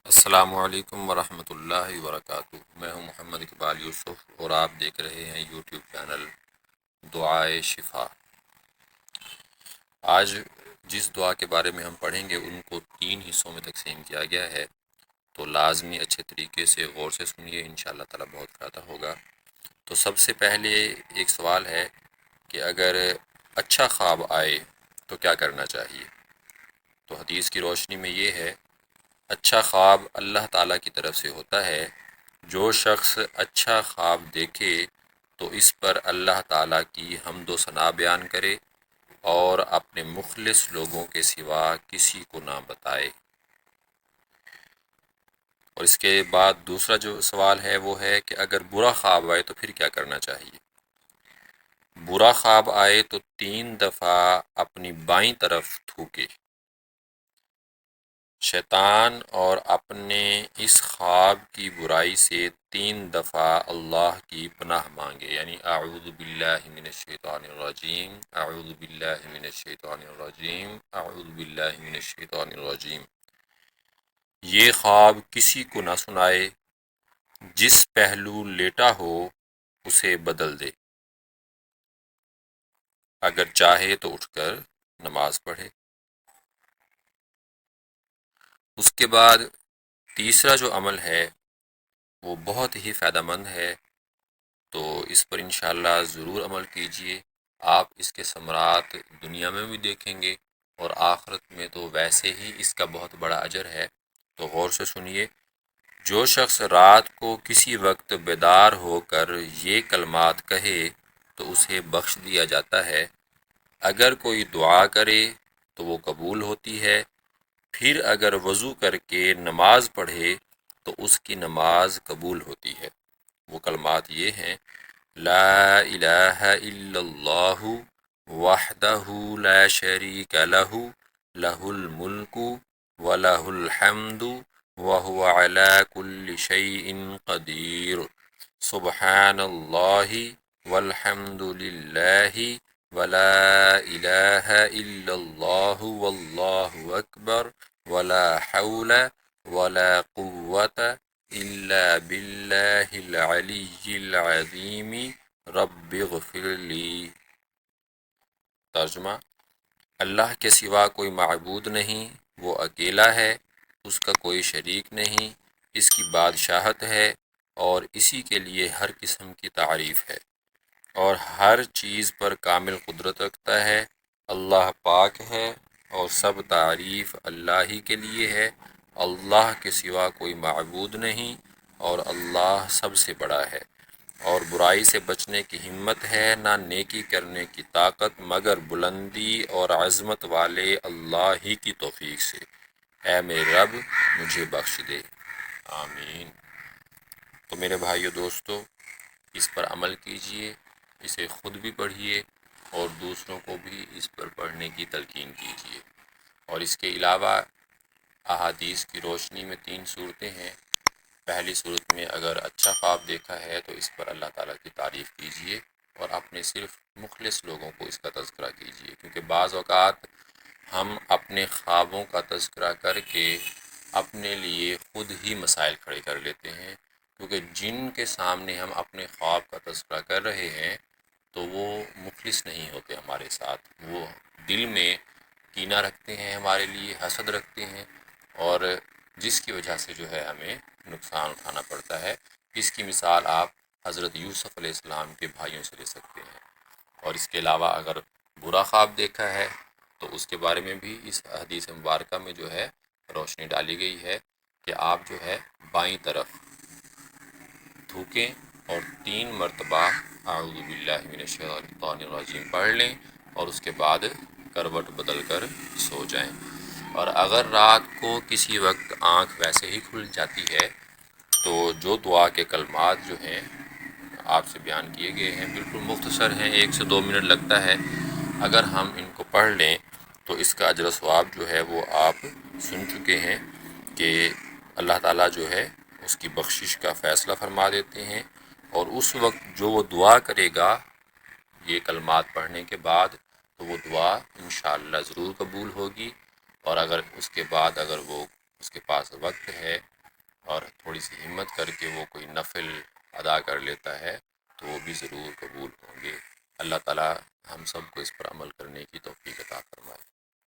السلام علیکم ورحمۃ اللہ وبرکاتہ۔ میں ہوں محمد اقبال یوسف اور آپ دیکھ رہے ہیں یوٹیوب چینل دعائے شفا۔ آج جس دعا کے بارے میں ہم پڑھیں گے ان کو 3 حصوں میں تقسیم کیا گیا ہے، تو لازمی اچھے طریقے سے غور سے سنیے، انشاءاللہ تعالی بہت فائدہ ہوگا۔ تو سب سے پہلے ایک سوال ہے کہ اگر اچھا خواب آئے تو کیا کرنا چاہیے؟ تو حدیث کی روشنی میں یہ ہے، اچھا خواب اللہ تعالیٰ کی طرف سے ہوتا ہے۔ جو شخص اچھا خواب دیکھے تو اس پر اللہ تعالیٰ کی حمد و ثنا بیان کرے اور اپنے مخلص لوگوں کے سوا کسی کو نہ بتائے۔ اور اس کے بعد دوسرا جو سوال ہے وہ ہے کہ اگر برا خواب آئے تو پھر کیا کرنا چاہیے؟ برا خواب آئے تو 3 دفعہ اپنی بائیں طرف تھوکے، شیطان اور اپنے اس خواب کی برائی سے 3 دفعہ اللہ کی پناہ مانگے، یعنی اعوذ باللہ من الشیطان الرجیم، اعوذ باللہ من الشیطان الرجیم، اعوذ باللہ من الشیطان الرجیم۔ یہ خواب کسی کو نہ سنائے، جس پہلو لیٹا ہو اسے بدل دے، اگر چاہے تو اٹھ کر نماز پڑھے۔ اس کے بعد تیسرا جو عمل ہے وہ بہت ہی فائدہ مند ہے، تو اس پر انشاءاللہ ضرور عمل کیجئے۔ آپ اس کے ثمرات دنیا میں بھی دیکھیں گے اور آخرت میں تو ویسے ہی اس کا بہت بڑا اجر ہے، تو غور سے سنیے۔ جو شخص رات کو کسی وقت بیدار ہو کر یہ کلمات کہے تو اسے بخش دیا جاتا ہے، اگر کوئی دعا کرے تو وہ قبول ہوتی ہے، پھر اگر وضو کر کے نماز پڑھے تو اس کی نماز قبول ہوتی ہے۔ وہ کلمات یہ ہیں، لا الہ الا اللہ وحدہ لا شریک لہ، لہ الملک ولہ الحمد وہو علی کل شیء قدیر، سبحان اللہ والحمد للہ ولا الہ الا اللہ واللہ اکبر ولا حول ولا قوة الا باللہ العلی العظیم رب اغفر لی۔ ترجمہ: اللہ کے سوا کوئی معبود نہیں، وہ اکیلا ہے، اس کا کوئی شریک نہیں، اس کی بادشاہت ہے اور اسی کے لیے ہر قسم کی تعریف ہے، اور ہر چیز پر کامل قدرت رکھتا ہے۔ اللہ پاک ہے اور سب تعریف اللہ ہی کے لیے ہے۔ اللہ کے سوا کوئی معبود نہیں اور اللہ سب سے بڑا ہے، اور برائی سے بچنے کی ہمت ہے نہ نیکی کرنے کی طاقت مگر بلندی اور عظمت والے اللہ ہی کی توفیق سے۔ اے میرے رب مجھے بخش دے، آمین۔ تو میرے بھائیو دوستو، اس پر عمل کیجئے، اسے خود بھی پڑھیے اور دوسروں کو بھی اس پر پڑھنے کی تلقین کیجئے۔ اور اس کے علاوہ احادیث کی روشنی میں 3 صورتیں ہیں۔ پہلی صورت میں اگر اچھا خواب دیکھا ہے تو اس پر اللہ تعالیٰ کی تعریف کیجئے اور اپنے صرف مخلص لوگوں کو اس کا تذکرہ کیجئے، کیونکہ بعض اوقات ہم اپنے خوابوں کا تذکرہ کر کے اپنے لیے خود ہی مسائل کھڑے کر لیتے ہیں، کیونکہ جن کے سامنے ہم اپنے خواب کا تذکرہ کر رہے ہیں تو وہ مخلص نہیں ہوتے ہمارے ساتھ، وہ دل میں کینہ رکھتے ہیں، ہمارے لیے حسد رکھتے ہیں، اور جس کی وجہ سے جو ہے ہمیں نقصان اٹھانا پڑتا ہے۔ اس کی مثال آپ حضرت یوسف علیہ السلام کے بھائیوں سے لے سکتے ہیں۔ اور اس کے علاوہ اگر برا خواب دیکھا ہے تو اس کے بارے میں بھی اس حدیث مبارکہ میں جو ہے روشنی ڈالی گئی ہے کہ آپ جو ہے بائیں طرف تھوکیں اور 3 مرتبہ اعوذ باللہ من الشیطان الرجیم پڑھ لیں اور اس کے بعد کروٹ بدل کر سو جائیں۔ اور اگر رات کو کسی وقت آنکھ ویسے ہی کھل جاتی ہے تو جو دعا کے کلمات جو ہیں آپ سے بیان کیے گئے ہیں بالکل مختصر ہیں، 1 سے 2 منٹ لگتا ہے، اگر ہم ان کو پڑھ لیں تو اس کا اجر و ثواب جو ہے وہ آپ سن چکے ہیں کہ اللہ تعالیٰ جو ہے اس کی بخشش کا فیصلہ فرما دیتے ہیں، اور اس وقت جو وہ دعا کرے گا یہ کلمات پڑھنے کے بعد تو وہ دعا انشاءاللہ ضرور قبول ہوگی۔ اور اگر اس کے بعد اگر وہ اس کے پاس وقت ہے اور تھوڑی سی ہمت کر کے وہ کوئی نفل ادا کر لیتا ہے تو وہ بھی ضرور قبول ہوں گے۔ اللہ تعالیٰ ہم سب کو اس پر عمل کرنے کی توفیق عطا فرمائے۔